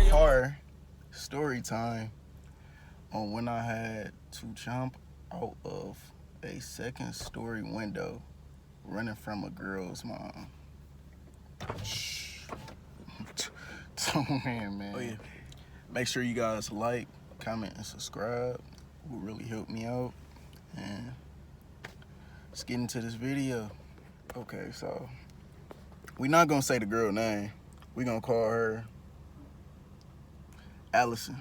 car story time on when I had to jump out of a second story window running from a girl's mom. So man. Oh yeah. Make sure you guys like, comment, and subscribe. It will really help me out. And let's get into this video. Okay, so we're not gonna say the girl name. We're gonna call her Allison.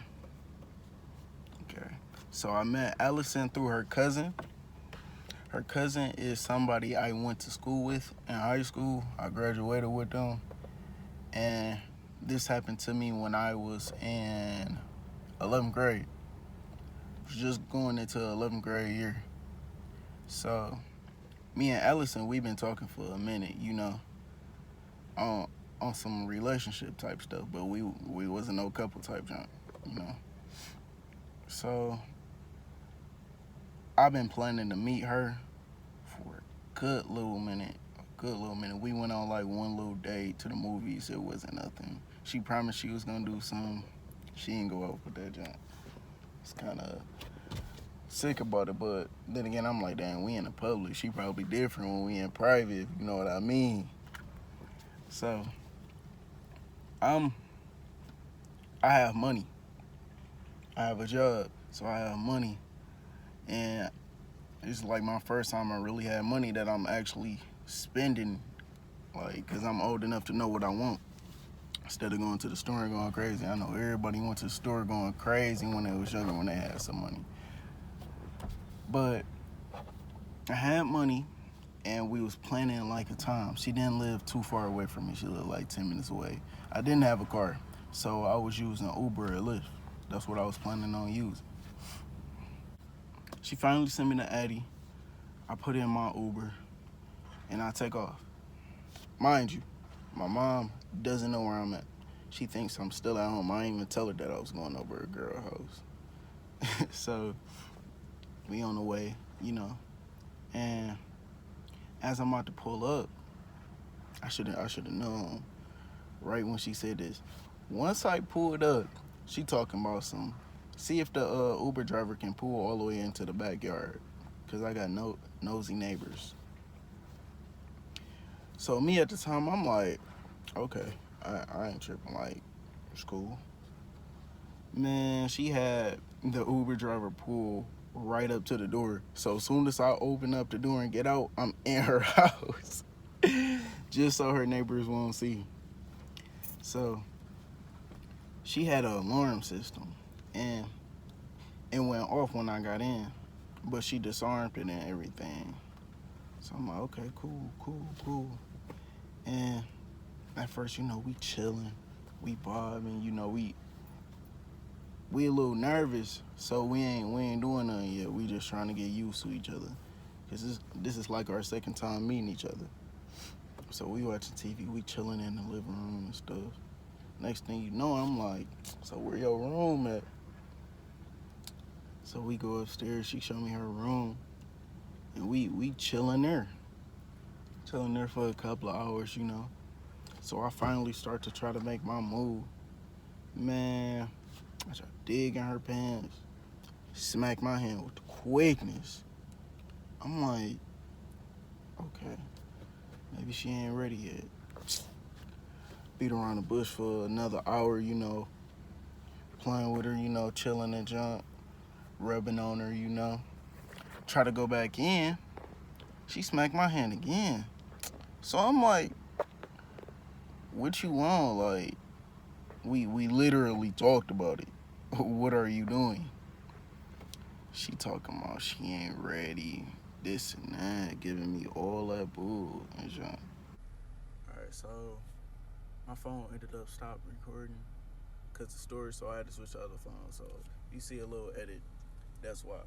Okay. So I met Allison through her cousin. Her cousin is somebody I went to school with in high school. I graduated with them. And this happened to me when I was in 11th grade. I was just going into 11th grade year. So me and Allison, we've been talking for a minute, you know, on some relationship type stuff, but we wasn't no couple type junk, you know. So I've been planning to meet her for a good little minute. We went on like one little date to the movies. It wasn't nothing. She promised she was gonna do something. She didn't go out with that junk. It's kind of sick about it, but then again, I'm like, damn, we in the public. She probably different when we in private, if you know what I mean. So I have money. I have a job, so I have money, and it's like my first time I really had money that I'm actually spending, like, cause I'm old enough to know what I want. Instead of going to the store and going crazy. I know everybody went to the store going crazy when they was younger, when they had some money. But I had money, and we was planning like a time. She didn't live too far away from me. She lived like 10 minutes away. I didn't have a car, so I was using Uber or Lyft. That's what I was planning on using. She finally sent me the Addy. I put in my Uber, and I take off. Mind you, my mom doesn't know where I'm at. She thinks I'm still at home. I didn't even tell her that I was going over a girl's house. So we on the way, you know, and as I'm about to pull up, I should have known right when she said this. Once I pulled up, she talking about some, see if the Uber driver can pull all the way into the backyard, because I got nosy neighbors. So me at the time, I'm like, okay, I ain't tripping, like, it's cool. Man, she had the Uber driver pull right up to the door. So as soon as I open up the door and get out, I'm in her house. Just so her neighbors won't see. So she had an alarm system, and it went off when I got in, but she disarmed it and everything. So I'm like, okay, cool. And at first, you know, we chilling, we bobbing, you know, we a little nervous, so we ain't doing nothing yet. We just trying to get used to each other, cause this is like our second time meeting each other. So we watching TV, we chilling in the living room and stuff. Next thing you know, I'm like, so where your room at? So we go upstairs. She showed me her room, and we chilling there for a couple of hours, you know. So I finally start to try to make my move. Man, I try to dig in her pants, smack my hand with quickness. I'm like, okay, maybe she ain't ready yet. Beat around the bush for another hour, you know, playing with her, you know, chilling and junk, rubbing on her, you know. Try to go back in, she smacked my hand again. So I'm like, what you want? Like, we literally talked about it. What are you doing? She talking about she ain't ready, this and that, giving me all that bull and junk. Alright, so my phone ended up stopped recording because the story, so I had to switch to the other phone. So you see a little edit, that's why.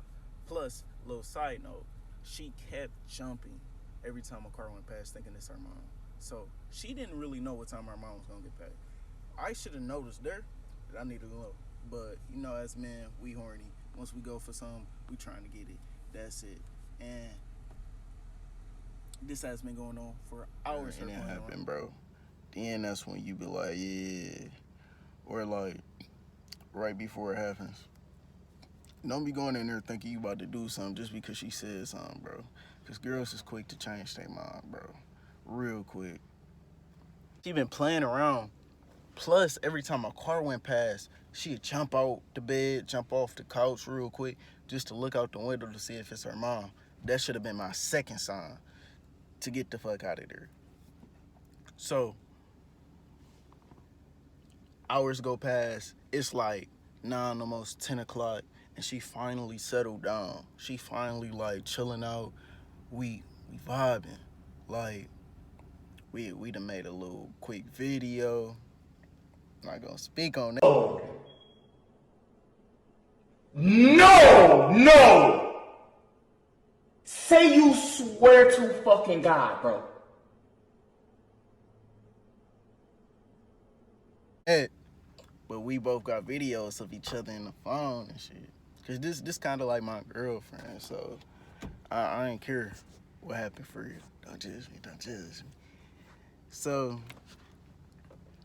Plus, little side note, she kept jumping every time a car went past, thinking it's her mom. So she didn't really know what time her mom was gonna get back. I should have noticed there that I needed to know. But you know, as men, we horny. Once we go for something, we trying to get it. That's it. And this has been going on for hours. And it happened, bro. Then that's when you be like, yeah, or like right before it happens. Don't be going in there thinking you about to do something just because she said something, bro. Because girls is quick to change their mind, bro. Real quick. She been playing around. Plus, every time my car went past, she'd jump out the bed, jump off the couch real quick, just to look out the window to see if it's her mom. That should have been my second sign to get the fuck out of there. So, hours go past. It's like 9, almost 10 o'clock, and she finally settled down. She finally like chilling out. We vibing. Like, we done made a little quick video. Not gonna speak on that. Oh. No, no. Say you swear to fucking God, bro. But we both got videos of each other in the phone and shit. Cause this kind of like my girlfriend, so I ain't care what happened for you. Don't judge me, don't judge me. So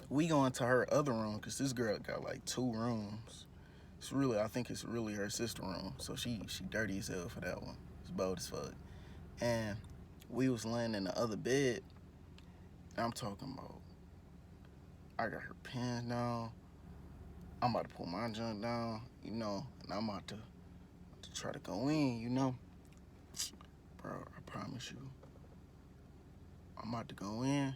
we go into her other room, cause this girl got like 2 rooms. I think it's really her sister room. So she dirty as hell for that one. It's bold as fuck. And we was laying in the other bed. And I'm talking about, I got her pants down. I'm about to pull my junk down, you know, and I'm about to try to go in, you know. Bro, I promise you. I'm about to go in.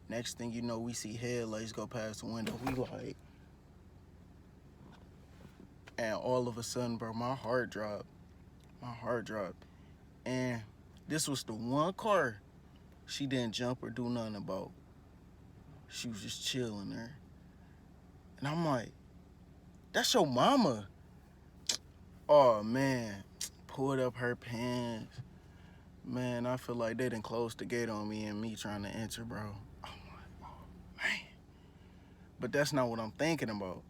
Next thing you know, we see headlights go past the window. We like, and all of a sudden, bro, my heart dropped. My heart dropped. And this was the one car she didn't jump or do nothing about. She was just chilling there. And I'm like, that's your mama. Oh, man. Pulled up her pants. Man, I feel like they done closed the gate on me and me trying to enter, bro. I'm like, oh, man. But that's not what I'm thinking about.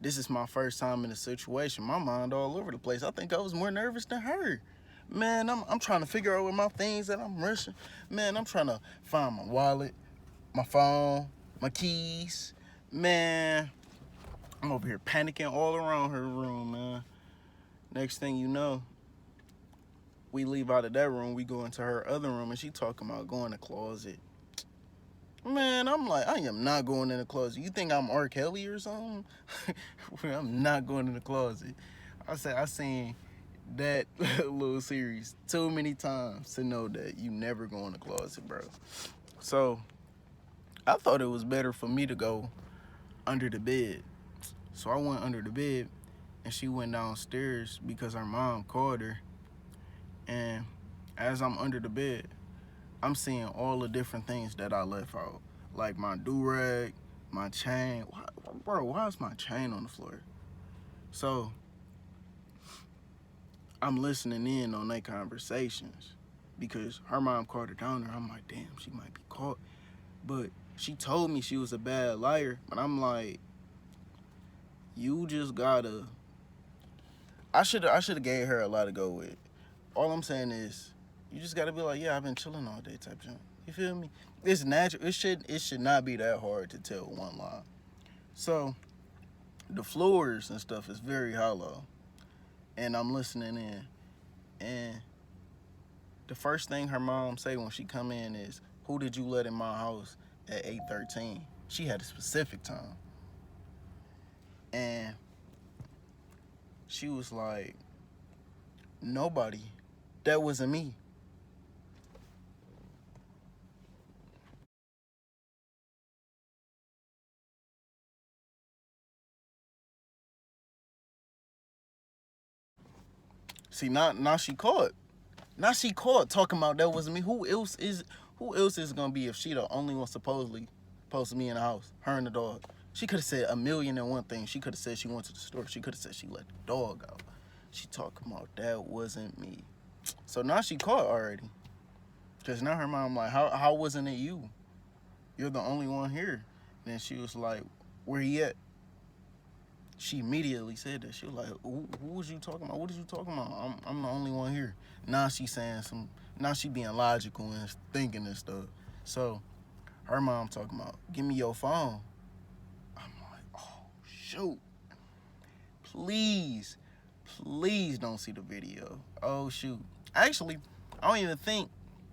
This is my first time in a situation. My mind all over the place. I think I was more nervous than her. Man, I'm trying to figure out where my things that I'm rushing. Man, I'm trying to find my wallet, my phone, my keys. Man, I'm over here panicking all around her room, man. Next thing you know, we leave out of that room, we go into her other room, and she talking about going to the closet. Man, I'm like, I am not going in the closet. You think I'm R. Kelly or something? I'm not going in the closet. I seen that little series too many times to know that you never go in the closet, bro. So I thought it was better for me to go under the bed. So I went under the bed, and she went downstairs because her mom called her. And as I'm under the bed, I'm seeing all the different things that I left out. Like my do-rag, my chain. Why is my chain on the floor? So I'm listening in on their conversations because her mom called her down there. I'm like, damn, she might be caught. But she told me she was a bad liar. But I'm like, you just gotta. I should have gave her a lot to go with. All I'm saying is, you just gotta be like, yeah, I've been chilling all day type junk. You feel me? It's natural. It should not be that hard to tell one lie. So the floors and stuff is very hollow, and I'm listening in, and the first thing her mom say when she come in is, "Who did you let in my house at 8:13?" She had a specific time, and she was like, "Nobody. That wasn't me." See, now she caught. Now she caught talking about that wasn't me. Who else is gonna be if she the only one supposedly supposed to be in the house? Her and the dog. She could have said a million and one things. She could have said she went to the store. She could have said she let the dog out. She talking about that wasn't me. So now she caught already. Cause now her mom like, how wasn't it you? You're the only one here. And then she was like, where he at? She immediately said that. She was like, who was you talking about? What is you talking about? I'm the only one here. Now she saying now she being logical and thinking and stuff. So her mom talking about, give me your phone. I'm like, shoot. Please don't see the video. Oh shoot. Actually, I don't even think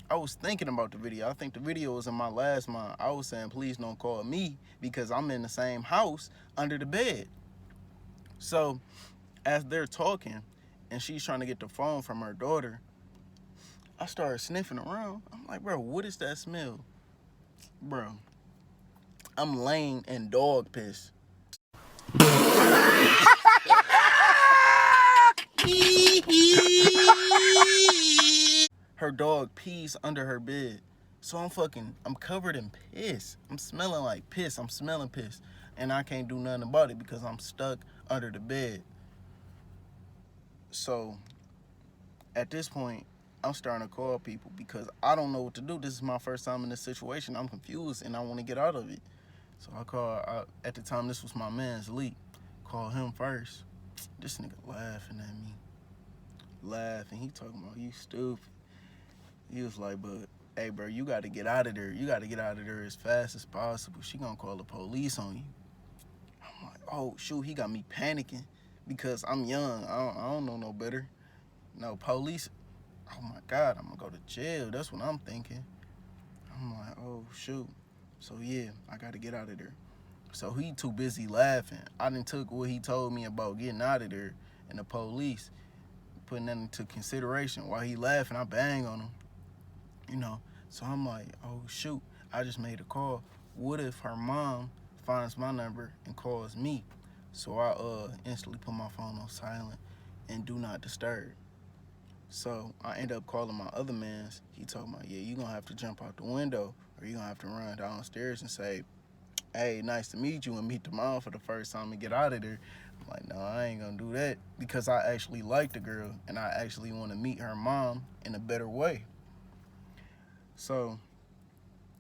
I was thinking about the video. I think the video was in my last mind. I was saying, please don't call me because I'm in the same house under the bed. So as they're talking and she's trying to get the phone from her daughter, I started sniffing around. I'm like, bro, what is that smell? Bro, I'm laying in dog piss. Her dog pees under her bed. So I'm covered in piss. I'm smelling like piss. I'm smelling piss. And I can't do nothing about it because I'm stuck under the bed. So at this point, I'm starting to call people because I don't know what to do. This is my first time in this situation. I'm confused and I want to get out of it. So at the time, this was my man's Lee. Call him first. This nigga laughing at me. Laughing. He talking about, you stupid. He was like, but, hey, bro, you got to get out of there. You got to get out of there as fast as possible. She going to call the police on you. I'm like, oh, shoot, he got me panicking because I'm young. I don't know no better. No, police, oh, my God, I'm going to go to jail. That's what I'm thinking. I'm like, oh, shoot. So, yeah, I got to get out of there. So he too busy laughing. I done took what he told me about getting out of there and the police, putting that into consideration. While he laughing, I bang on him. You know, so I'm like, oh, shoot, I just made a call. What if her mom finds my number and calls me? So I instantly put my phone on silent and do not disturb. So I end up calling my other mans. He told me, yeah, you're going to have to jump out the window or you're going to have to run downstairs and say, hey, nice to meet you, and meet the mom for the first time and get out of there. I'm like, no, I ain't going to do that because I actually like the girl and I actually want to meet her mom in a better way. So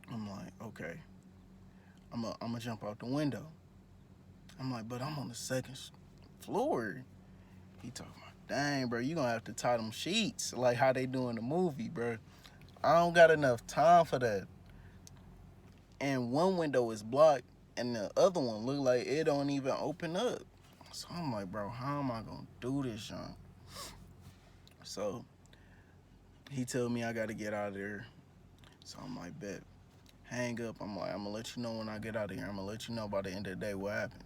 I'm like, okay, I'm gonna jump out the window. I'm like, but I'm on the second floor. He talking about, dang, bro, you gonna have to tie them sheets like how they do in the movie, bro. I don't got enough time for that. And one window is blocked and the other one look like it don't even open up. So I'm like, bro, how am I gonna do this, John? So he told me I gotta get out of there. So I'm like, bet. Hang up. I'm like, I'm gonna let you know when I get out of here. I'm gonna let you know by the end of the day what happened.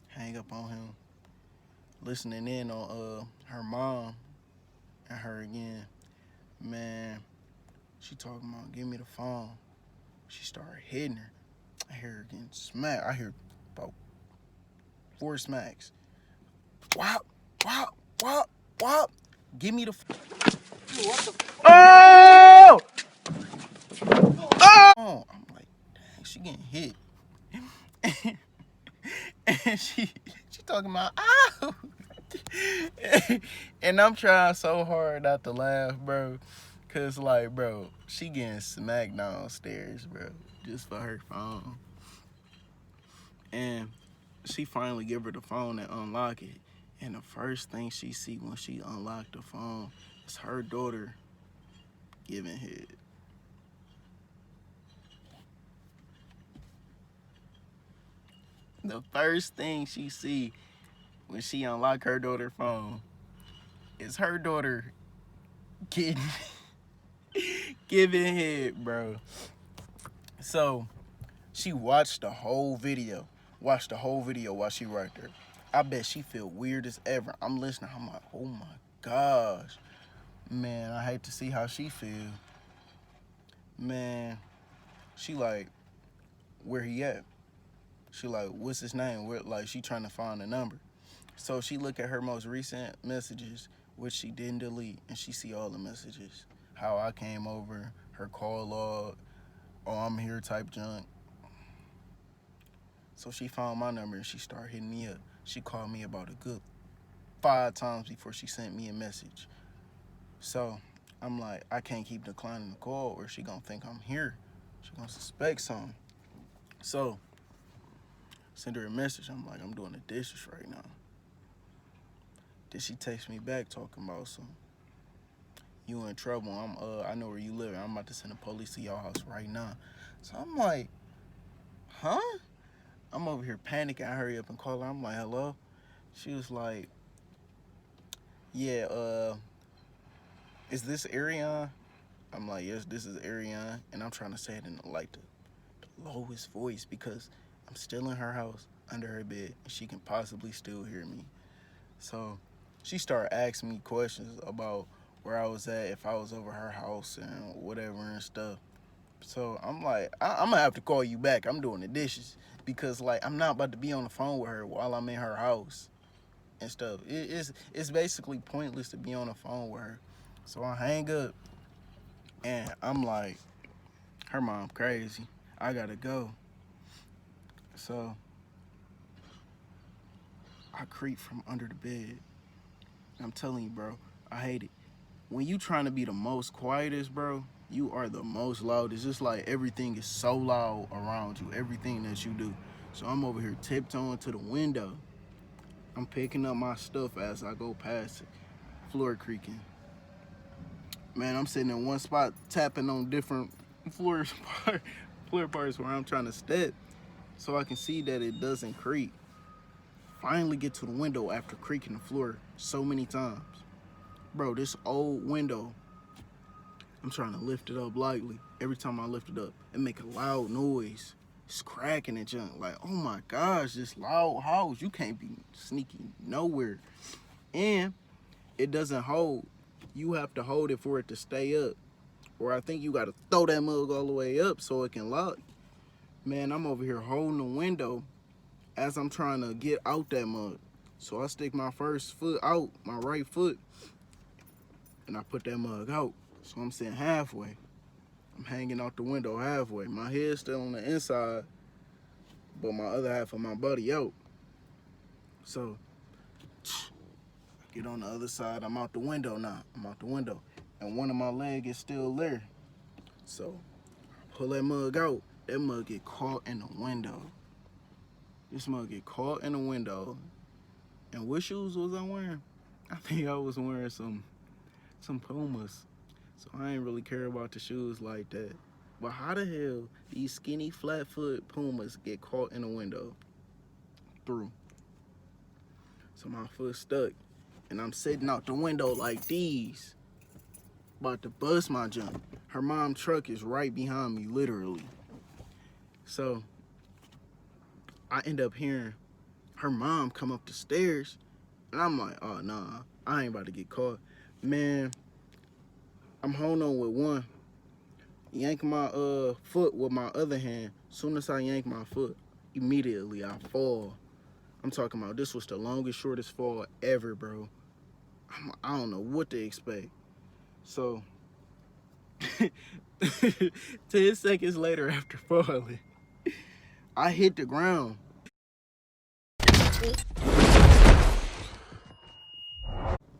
Hang up on him. Listening in on her mom and her again. Man, she talking about, give me the phone. She started hitting her. I hear her getting smacked. I hear about 4 smacks. Wop, wop, wop, wop. Give me the phone. Oh! Oh! I'm like, dang, she getting hit. And she talking about, ow! And I'm trying so hard not to laugh, bro. Cause like, bro, she getting smacked downstairs, bro, just for her phone. And she finally give her the phone and unlock it. And the first thing she see when she unlocked the phone is her daughter giving head. The first thing she see when she unlock her daughter's phone is her daughter getting giving head, bro. So she watched the whole video. Watched the whole video while she right there. I bet she feel weird as ever. I'm listening. I'm like, oh my gosh. Man, I hate to see how she feel. Man, she like, where he at? She like, what's his name? Where, like, she trying to find the number. So she look at her most recent messages, which she didn't delete, and she see all the messages. How I came over, her call log, oh, I'm here type junk. So she found my number and she started hitting me up. She called me about a good 5 times before she sent me a message. So I'm like, I can't keep declining the call or she gonna think I'm here. She gonna suspect something. So send her a message. I'm like, I'm doing the dishes right now. Then she text me back talking about some, you in trouble. I know where you live. I'm about to send the police to your house right now. So I'm like, huh? I'm over here panicking. I hurry up and call her. I'm like, hello? She was like, yeah, is this Ariane? I'm like, yes, this is Ariane. And I'm trying to say it in like the lowest voice because I'm still in her house under her bed and she can possibly still hear me. So she started asking me questions about where I was at, if I was over her house and whatever and stuff. So I'm like, I'm gonna have to call you back. I'm doing the dishes because like I'm not about to be on the phone with her while I'm in her house and stuff. It's basically pointless to be on the phone with her. So I hang up and I'm like, her mom crazy. I gotta go. So I creep from under the bed. I'm telling you, bro, I hate it. When you trying to be the most quietest, bro, you are the most loud. It's just like everything is so loud around you, everything that you do. So I'm over here tiptoeing to the window. I'm picking up my stuff as I go past it, floor creaking. Man, I'm sitting in one spot tapping on different floor parts where I'm trying to step so I can see that it doesn't creak. Finally get to the window after creaking the floor so many times. Bro, this old window, I'm trying to lift it up lightly. Every time I lift it up, it make a loud noise. It's cracking and junk. Like, oh my gosh, this loud house. You can't be sneaky nowhere. And it doesn't hold. You have to hold it for it to stay up. Or I think you got to throw that mug all the way up so it can lock. Man, I'm over here holding the window as I'm trying to get out that mug. So I stick my first foot out, my right foot, and I put that mug out. So I'm sitting halfway. I'm hanging out the window halfway. My head's still on the inside, but my other half of my body out. So I get on the other side. I'm out the window now. I'm out the window. And one of my legs is still there. So I pull that mug out. That mug get caught in the window. This mug get caught in the window. And what shoes was I wearing? I think I was wearing some Pumas. So I ain't really care about the shoes like that. But how the hell these skinny flat foot Pumas get caught in the window? Through. So my foot stuck. And I'm sitting out the window like these. About to bust my jump. Her mom truck is right behind me, literally. So I end up hearing her mom come up the stairs. And I'm like, oh nah, I ain't about to get caught. Man, I'm holding on with one. Yank my foot with my other hand. Soon as I yank my foot, immediately I fall. I'm talking about this was the longest, shortest fall ever, bro. I don't know what to expect. So 10 seconds later after falling, I hit the ground.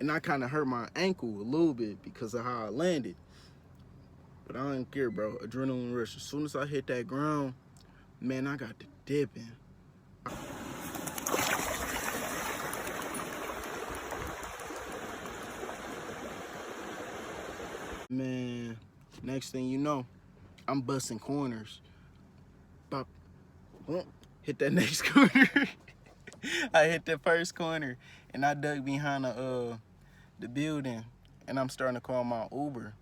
And I kind of hurt my ankle a little bit because of how I landed. But I don't care, bro. Adrenaline rush. As soon as I hit that ground, man, I got to dipping. Man, next thing you know, I'm busting corners. Bop, boom, hit that next corner. I hit the first corner, and I dug behind the building, and I'm starting to call my Uber.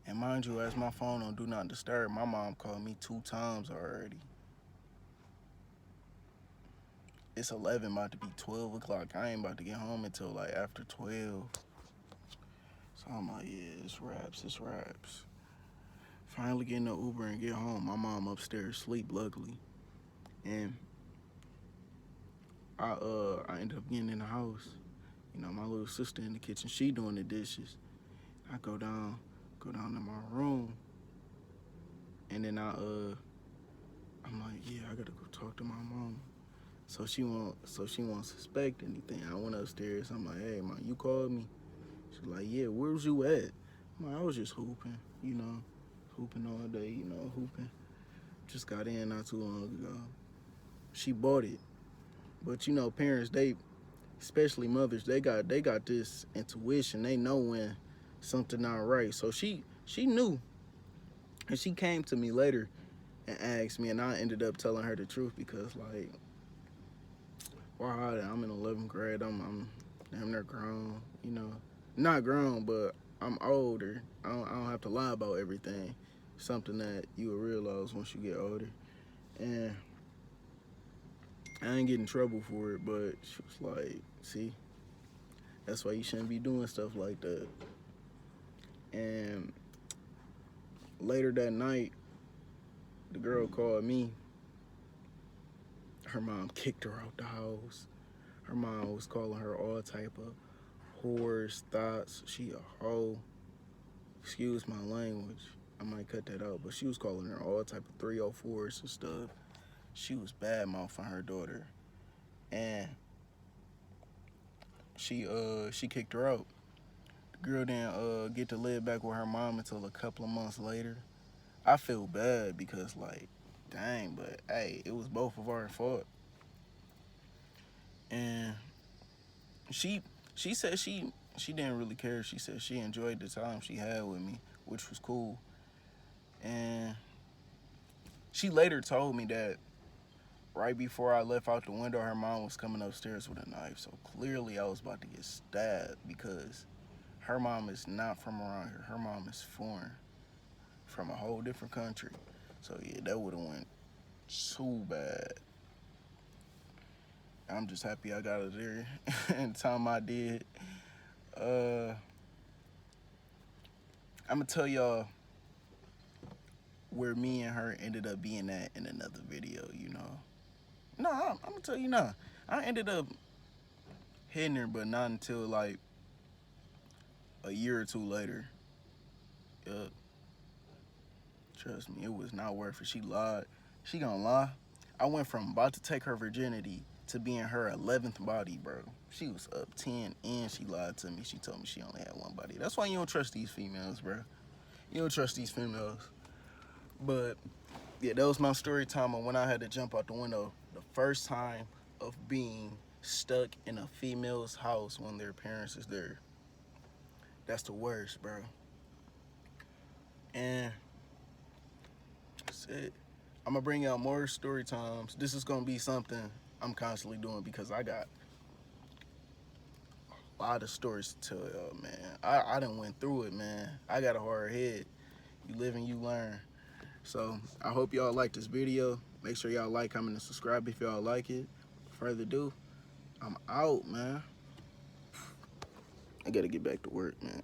And mind you, as my phone on Do Not Disturb, my mom called me 2 times already. It's 11, about to be 12 o'clock. I ain't about to get home until like after 12. So I'm like, yeah, it's wraps. Finally getting the Uber and get home. My mom upstairs sleep, luckily. And I ended up getting in the house. You know, my little sister in the kitchen, she doing the dishes. I go down to my room, and then I'm like, yeah, I gotta go talk to my mom. So she won't suspect anything. I went upstairs. I'm like, hey, mom, you called me? She's like, yeah, where was you at? I'm like, I was just hooping, you know, hooping all day, you know, hooping. Just got in not too long ago. She bought it, but you know, parents, especially mothers, they got this intuition. They know when something not right. So she knew, and she came to me later and asked me, and I ended up telling her the truth because, like, why I'm in 11th grade. I'm damn near grown, you know. Not grown, but I'm older. I don't have to lie about everything. Something that you will realize once you get older. And I didn't get in trouble for it, but she was like, see, that's why you shouldn't be doing stuff like that. And later that night, the girl called me. Her mom kicked her out the house. Her mom was calling her all type of whores, thoughts. She a hoe. Excuse my language. I might cut that out, but she was calling her all type of 304s and stuff. She was bad mouthing her daughter, and she kicked her out. The girl didn't get to live back with her mom until a couple of months later. I feel bad because, like, dang, but hey, it was both of our fault. And she said she didn't really care. She said she enjoyed the time she had with me, which was cool. And she later told me that right before I left out the window, her mom was coming upstairs with a knife. So clearly I was about to get stabbed because her mom is not from around here. Her mom is foreign, from a whole different country. So yeah, that would have went too bad. I'm just happy I got it there in the time I did. I'm gonna tell y'all where me and her ended up being at in another video, you know. No, I'm gonna tell you now. I ended up hitting her, but not until like a year or two later. Yup. Trust me, it was not worth it. She lied. She gonna lie. I went from about to take her virginity to being her 11th body, bro. She was up 10 and she lied to me. She told me she only had one body. That's why you don't trust these females, bro. You don't trust these females. But yeah, that was my story time of when I had to jump out the window. The first time of being stuck in a female's house when their parents is there. That's the worst, bro. And that's it. I'm gonna bring out more story times. This is gonna be something I'm constantly doing because I got a lot of stories to tell y'all, man. I done went through it, man. I got a hard head. You live and you learn. So I hope y'all like this video. Make sure y'all like, comment, and subscribe if y'all like it. Further ado, I'm out, man. I gotta get back to work, man.